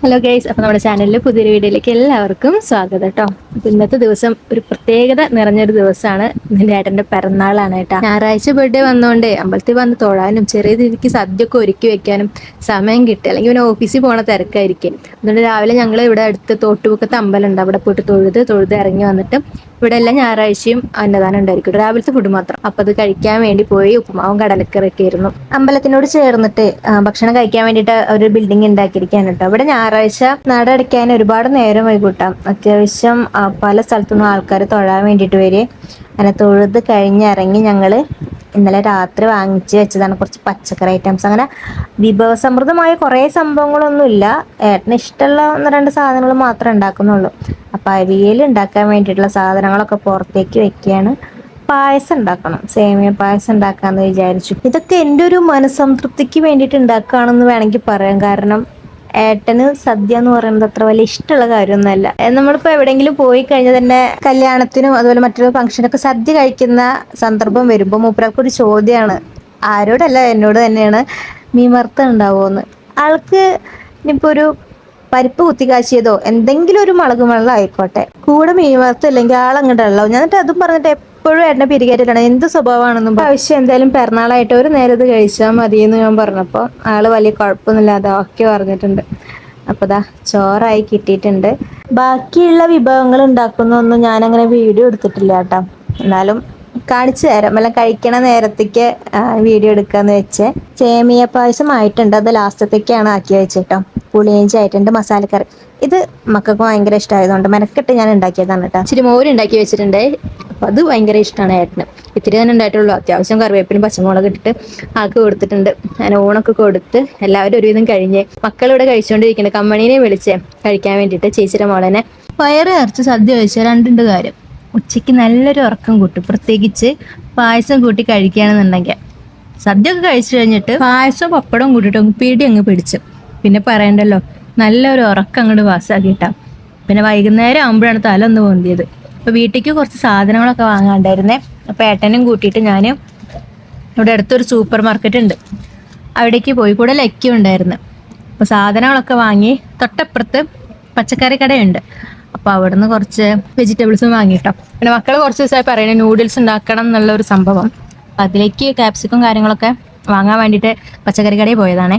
Hello guys, അപ്പോൾ നമ്മുടെ ചാനലിലെ പുതിയൊരു വീഡിയോയിലേക്ക് എല്ലാവർക്കും സ്വാഗതം കേട്ടോ. അപ്പോൾ ഇന്നത്തെ ദിവസം ഒരു പ്രത്യേകത നിറഞ്ഞൊരു ദിവസമാണ്. എൻ്റെ ഏട്ടൻ്റെ പിറന്നാളാണ് കേട്ടോ. ഞായറാഴ്ച ബർത്ത്ഡേ വന്നുകൊണ്ട് അമ്പലത്തിൽ വന്ന് തൊഴാനും ചെറിയ രീതിക്ക് സദ്യയൊക്കെ ഒരുക്കി വെക്കാനും സമയം കിട്ടുക, അല്ലെങ്കിൽ പിന്നെ ഓഫീസിൽ പോണ തിരക്കായിരിക്കും. അതുകൊണ്ട് രാവിലെ ഞങ്ങൾ ഇവിടെ അടുത്ത് തോട്ടുമുക്കത്ത് അമ്പലം ഉണ്ട്, അവിടെ പോയിട്ട് തൊഴുത് ഇറങ്ങി വന്നിട്ട് ഇവിടെ എല്ലാം ഞായറാഴ്ചയും അന്നദാനം ഉണ്ടായിരിക്കും. രാവിലത്തെ ഫുഡ് മാത്രം. അപ്പോൾ അത് കഴിക്കാൻ വേണ്ടി പോയി ഉപ്പുമാവും കടലക്കറിയൊക്കെ ആയിരുന്നു. അമ്പലത്തിനോട് ചേർന്നിട്ട് ഭക്ഷണം കഴിക്കാൻ വേണ്ടിയിട്ട് ഒരു ബിൽഡിംഗ് ഉണ്ടാക്കിയിരിക്കാൻ കേട്ടോ. അവിടെ ഞായറാഴ്ച നട അടയ്ക്കാൻ ഒരുപാട് നേരം വൈകൂട്ടാം. അത്യാവശ്യം പല സ്ഥലത്തുനിന്നും ആൾക്കാർ തൊഴാൻ വേണ്ടിയിട്ട് വരെ. അങ്ങനെ തൊഴുത് കഴിഞ്ഞിറങ്ങി ഞങ്ങൾ ഇന്നലെ രാത്രി വാങ്ങിച്ച് വെച്ചതാണ് കുറച്ച് പച്ചക്കറി ഐറ്റംസ്. അങ്ങനെ വിഭവസമൃദ്ധമായ കുറേ സംഭവങ്ങളൊന്നുമില്ല. ഏട്ടന് ഇഷ്ടമുള്ള ഒന്ന് രണ്ട് സാധനങ്ങൾ മാത്രമേ ഉണ്ടാക്കുന്നുള്ളൂ. അപ്പം അവിയൽ ഉണ്ടാക്കാൻ വേണ്ടിയിട്ടുള്ള സാധനങ്ങളൊക്കെ പുറത്തേക്ക് വെക്കുകയാണ്. പായസം ഉണ്ടാക്കണം, സേമിയ പായസം ഉണ്ടാക്കാന്ന് വിചാരിച്ചു. ഇതൊക്കെ എൻ്റെ ഒരു മനസ്സംതൃപ്തിക്ക് വേണ്ടിയിട്ട് ഉണ്ടാക്കുകയാണെന്ന് വേണമെങ്കിൽ പറയാം. കാരണം ഏട്ടന് സദ്യ എന്ന് പറയുന്നത് അത്ര വലിയ ഇഷ്ടമുള്ള കാര്യമൊന്നുമല്ല. നമ്മളിപ്പോൾ എവിടെയെങ്കിലും പോയി കഴിഞ്ഞാൽ തന്നെ കല്യാണത്തിനും അതുപോലെ മറ്റൊരു ഫംഗ്ഷനൊക്കെ സദ്യ കഴിക്കുന്ന സന്ദർഭം വരുമ്പോൾ മൂപ്പരാൾക്കൊരു ചോദ്യമാണ്, ആരോടല്ല എന്നോട് തന്നെയാണ്, മീൻ വറുത്ത ഉണ്ടാവുമോന്ന്. ആൾക്ക് ഇനിയിപ്പോൾ ഒരു പരിപ്പ് കുത്തിക്കാച്ചിയതോ എന്തെങ്കിലും ഒരു മുളക് വെള്ളം ആയിക്കോട്ടെ, കൂടെ മീൻ വറുത്തില്ലെങ്കിൽ ആളങ്ങോട്ടല്ലോ. എന്നിട്ട് അതും പറഞ്ഞിട്ട് എപ്പോഴും ഏട്ടനെ പിരികേറ്റിട്ടാണ്. എന്ത് സ്വഭാവമാണെന്നും ആവശ്യം എന്തായാലും പിറന്നാളായിട്ട് ഒരു നേരത് കഴിച്ചാൽ മതിയെന്ന് ഞാൻ പറഞ്ഞപ്പോൾ ആള് വലിയ കുഴപ്പമൊന്നുമില്ലാതെ ഓക്കെ പറഞ്ഞിട്ടുണ്ട്. അപ്പോൾ ദാ ചോറായി കിട്ടിയിട്ടുണ്ട്. ബാക്കിയുള്ള വിഭവങ്ങൾ ഉണ്ടാക്കുന്നൊന്നും ഞാനങ്ങനെ വീഡിയോ എടുത്തിട്ടില്ല കേട്ടോ. എന്നാലും കാണിച്ചു തരാം, എല്ലാം കഴിക്കണ നേരത്തേക്ക് വീഡിയോ എടുക്കാന്ന് വെച്ച്. സേമിയ പായസം ആയിട്ടുണ്ട്, അത് ലാസ്റ്റത്തേക്കാണ് ആക്കി വെച്ചിട്ടോ. പുളിയിഞ്ചി ആയിട്ടുണ്ട്, മസാലക്കറി. ഇത് മക്കൾക്ക് ഭയങ്കര ഇഷ്ടമായതുകൊണ്ട് മെനക്കെട്ട് ഞാൻ ഉണ്ടാക്കിയതാണ് കേട്ടോ. ഇച്ചിരി മോര് ഉണ്ടാക്കി വെച്ചിട്ടുണ്ട്, അപ്പം അത് ഭയങ്കര ഇഷ്ടമാണ് ഏട്ടന്. ഇത്തിരി തന്നെ ഉണ്ടായിട്ടുള്ളൂ. അത്യാവശ്യം കറിവേപ്പിനും പച്ചമുളക് ഇട്ടിട്ട് ആൾക്ക് കൊടുത്തിട്ടുണ്ട്. ഞാൻ ഊണൊക്കെ കൊടുത്ത് എല്ലാവരും ഒരുവിധം കഴിഞ്ഞ് മക്കളിവിടെ കഴിച്ചുകൊണ്ടിരിക്കുന്നത്. കമ്മണീനെ വിളിച്ചേ കഴിക്കാൻ വേണ്ടിയിട്ട്, ചേച്ചിയുടെ മോളനെ. വയറ് നിറച്ച് സദ്യ കഴിച്ചാൽ രണ്ടുണ്ട് കാര്യം, ഉച്ചയ്ക്ക് നല്ലൊരു ഉറക്കം കൂട്ടും. പ്രത്യേകിച്ച് പായസം കൂട്ടി കഴിക്കുകയാണെന്നുണ്ടെങ്കിൽ. സദ്യ ഒക്കെ കഴിച്ചു കഴിഞ്ഞിട്ട് പായസം പപ്പടം കൂട്ടിയിട്ട് പീടി അങ്ങ് പിടിച്ചു, പിന്നെ പറയണ്ടല്ലോ, നല്ലൊരു ഉറക്കം അങ്ങോട്ട് പാസ്സാക്കിയിട്ടാ. പിന്നെ വൈകുന്നേരം ആകുമ്പോഴാണ് തല ഒന്ന് പൊന്തിയത്. അപ്പോൾ വീട്ടിലേക്ക് കുറച്ച് സാധനങ്ങളൊക്കെ വാങ്ങാണ്ടായിരുന്നേ. അപ്പോൾ ഏട്ടനും കൂട്ടിയിട്ട് ഞാൻ ഇവിടെ അടുത്തൊരു സൂപ്പർ മാർക്കറ്റ് ഉണ്ട്, അവിടേക്ക് പോയി. കൂടെ ലക്കും ഉണ്ടായിരുന്നു. അപ്പോൾ സാധനങ്ങളൊക്കെ വാങ്ങി തൊട്ടപ്പുറത്ത് പച്ചക്കറി കടയുണ്ട്, അപ്പോൾ അവിടുന്ന് കുറച്ച് വെജിറ്റബിൾസും വാങ്ങിയിട്ടോ. പിന്നെ മക്കൾ കുറച്ച് ദിവസമായി പറയുന്നത് നൂഡിൽസ് ഉണ്ടാക്കണം എന്നുള്ളൊരു സംഭവം. അപ്പം അതിലേക്ക് ക്യാപ്സിക്കും കാര്യങ്ങളൊക്കെ വാങ്ങാൻ വേണ്ടിയിട്ട് പച്ചക്കറി കടയിൽ പോയതാണേ.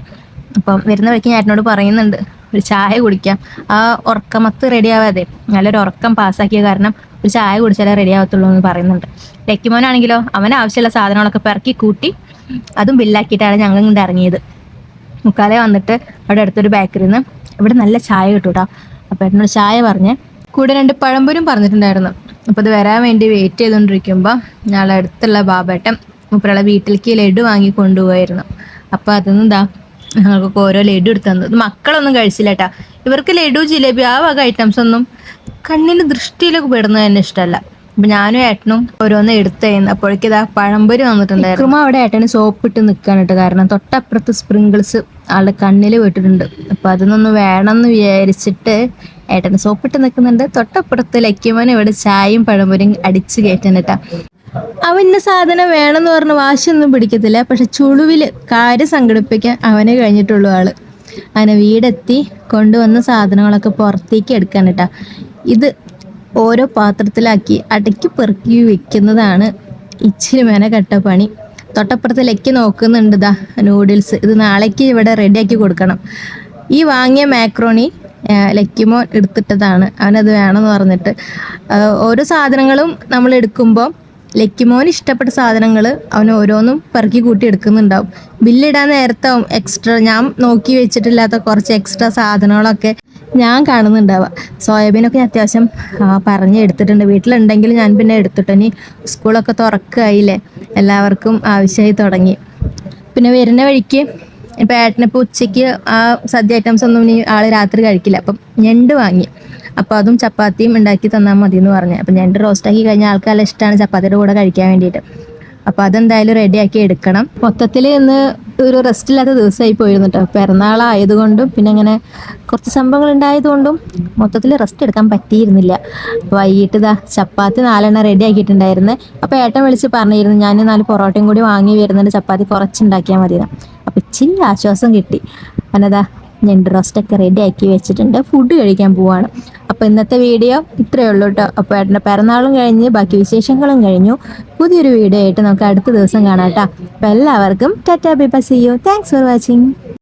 അപ്പം വരുന്ന വഴിക്ക് ഞാൻ ഏട്ടനോട് പറയുന്നുണ്ട് ഒരു ചായ കുടിക്കാം. ആ ഉറക്കമത്ത് റെഡി ആവാതെ നല്ലൊരു ഉറക്കം പാസ്സാക്കിയ കാരണം ഒരു ചായ കുടിച്ചാലേ റെഡി ആവത്തുള്ളൂ എന്ന് പറയുന്നുണ്ട്. ലക്കിമോനാണെങ്കിലോ അവന് ആവശ്യമുള്ള സാധനങ്ങളൊക്കെ പെറുക്കി കൂട്ടി അതും ബില്ലാക്കിയിട്ടാണ് ഞങ്ങൾ ഇങ്ങോട്ട് ഇറങ്ങിയത്. മുക്കാലേ വന്നിട്ട് അവിടെ അടുത്തൊരു ബേക്കറിയിൽ നിന്ന് ഇവിടെ നല്ല ചായ കിട്ടും കേട്ടോ. അപ്പോൾ ഏട്ടനോട് ചായ പറഞ്ഞ് കൂടെ 2 പഴംപൊരും പറഞ്ഞിട്ടുണ്ടായിരുന്നു. അപ്പോൾ അത് വരാൻ വേണ്ടി വെയിറ്റ് ചെയ്തുകൊണ്ടിരിക്കുമ്പോൾ ഞങ്ങളെ അടുത്തുള്ള ബാബേട്ടൻ മുപ്പുറയുള്ള വീട്ടിലേക്ക് ലഡു വാങ്ങി കൊണ്ടുപോയിരുന്നു. അപ്പോൾ അതൊന്നും എന്താ ഞങ്ങൾക്കൊക്കെ ഓരോ ലഡു എടുത്ത് തന്നത്. മക്കളൊന്നും കഴിച്ചില്ല കേട്ടാ. ഇവർക്ക് ലഡു ജിലേബി ആ വക ഐറ്റംസ് ഒന്നും കണ്ണിന് ദൃഷ്ടിയിലൊക്കെ പെടുന്നത് തന്നെ ഇഷ്ടമല്ല. അപ്പം ഞാനും ഏട്ടനും ഓരോന്ന് എടുത്ത് കഴിയുന്നു. അപ്പോഴേക്കും ഇതാ പഴംപൊരി വന്നിട്ടുണ്ടായിരുന്നു. അവിടെ ഏട്ടന് സോപ്പിട്ട് നിൽക്കാണ് കേട്ടോ. കാരണം തൊട്ടപ്പുറത്ത് സ്പ്രിങ്കിൾസ് ആളുടെ കണ്ണിൽ വിട്ടിട്ടുണ്ട്. അപ്പം അതൊന്നൊന്ന് വേണമെന്ന് വിചാരിച്ചിട്ട് ഏട്ടന് സോപ്പിട്ട് നിൽക്കുന്നുണ്ട്. തൊട്ടപ്പുറത്ത് ലക്കിമോനെ ഇവിടെ ചായയും പഴംപൊരിയും അടിച്ച് കയറ്റുന്നുണ്ട് കേട്ടോ. അവന് സാധനം വേണമെന്ന് പറഞ്ഞ് വാശിയൊന്നും പിടിക്കത്തില്ല. പക്ഷെ ചുളുവിൽ കാര്യം സംഘടിപ്പിക്കാൻ അവനെ കഴിഞ്ഞിട്ടുള്ളൂ ആള്. അങ്ങനെ വീടെത്തി കൊണ്ടുവന്ന സാധനങ്ങളൊക്കെ പുറത്തേക്ക് എടുക്കാൻ കേട്ടാ. ഇത് ഓരോ പാത്രത്തിലാക്കി അടക്കി പെറുക്കി വെക്കുന്നതാണ് ഇച്ചിരി മെനക്കെട്ട പണി. തൊട്ടപ്പുറത്ത് ലക്കി നോക്കുന്നുണ്ട് ഇതാ നൂഡിൽസ്. ഇത് നാളേക്ക് ഇവിടെ റെഡിയാക്കി കൊടുക്കണം. ഈ വാങ്ങിയ മാക്രോണി ലക്കിമോൻ എടുത്തിട്ടതാണ്, അവനത് വേണമെന്ന് പറഞ്ഞിട്ട്. ഓരോ സാധനങ്ങളും നമ്മൾ എടുക്കുമ്പോൾ ലക്കിമോന് ഇഷ്ടപ്പെട്ട സാധനങ്ങൾ അവൻ ഓരോന്നും പെറുക്കി കൂട്ടി എടുക്കുന്നുണ്ടാവും. ബില്ലിടാൻ നേരത്തെ എക്സ്ട്രാ ഞാൻ നോക്കി വെച്ചിട്ടില്ലാത്ത കുറച്ച് എക്സ്ട്രാ സാധനങ്ങളൊക്കെ ഞാൻ കാണുന്നുണ്ടാവുക. സോയാബീനൊക്കെ ഞാൻ അത്യാവശ്യം പറഞ്ഞ് എടുത്തിട്ടുണ്ട്. വീട്ടിലുണ്ടെങ്കിൽ ഞാൻ പിന്നെ എടുത്തിട്ട്. ഇനി സ്കൂളൊക്കെ തുറക്കായില്ലേ, എല്ലാവർക്കും ആവശ്യമായി തുടങ്ങി. പിന്നെ വരുന്ന വഴിക്ക് ഇപ്പം ഏട്ടനിപ്പോൾ ഉച്ചയ്ക്ക് ആ സദ്യ ഐറ്റംസ് ഒന്നും ഇനി ആൾ രാത്രി കഴിക്കില്ല. അപ്പം ഞണ്ട് വാങ്ങി. അപ്പോൾ അതും ചപ്പാത്തിയും ഉണ്ടാക്കി തന്നാൽ മതി എന്ന് പറഞ്ഞു. അപ്പം ഞണ്ട് റോസ്റ്റാക്കി കഴിഞ്ഞാൽ ആൾക്ക് നല്ല ഇഷ്ടമാണ് ചപ്പാത്തിയുടെ കൂടെ കഴിക്കാൻ വേണ്ടിയിട്ട്. അപ്പോൾ അതെന്തായാലും റെഡിയാക്കി എടുക്കണം. മൊത്തത്തിൽ ഇന്ന് ഒരു റെസ്റ്റ് ഇല്ലാത്ത ദിവസമായി പോയിരുന്നു കേട്ടോ. പിറന്നാളായതുകൊണ്ടും പിന്നെ അങ്ങനെ കുറച്ച് സംഭവങ്ങൾ ഉണ്ടായതുകൊണ്ടും മൊത്തത്തിൽ റെസ്റ്റ് എടുക്കാൻ പറ്റിയിരുന്നില്ല. വൈകിട്ട് ഇതാ ചപ്പാത്തി 4 റെഡി ആക്കിയിട്ടുണ്ടായിരുന്നു. അപ്പോൾ ഏട്ടൻ വിളിച്ച് പറഞ്ഞിരുന്നു ഞാൻ 4 പൊറോട്ടയും കൂടി വാങ്ങി വരുന്നുണ്ട്, ചപ്പാത്തി കുറച്ചുണ്ടാക്കിയാൽ മതിയെന്ന്. അപ്പോൾ ഇച്ചിരി ആശ്വാസം കിട്ടി. അന്നതാ ഞണ്ട് റോസ്റ്റൊക്കെ റെഡി ആക്കി വെച്ചിട്ടുണ്ട്. ഫുഡ് കഴിക്കാൻ പോവാണ്. അപ്പോൾ ഇന്നത്തെ വീഡിയോ ഇത്രയേ ഉള്ളൂ കേട്ടോ. അപ്പോൾ ഏട്ടൻ്റെ പിറന്നാളും കഴിഞ്ഞ് ബാക്കി വിശേഷങ്ങളും കഴിഞ്ഞു. പുതിയൊരു വീഡിയോ ആയിട്ട് നമുക്ക് അടുത്ത ദിവസം കാണാം കേട്ടോ. അപ്പോൾ എല്ലാവർക്കും tata bye bye, see you, thanks for watching.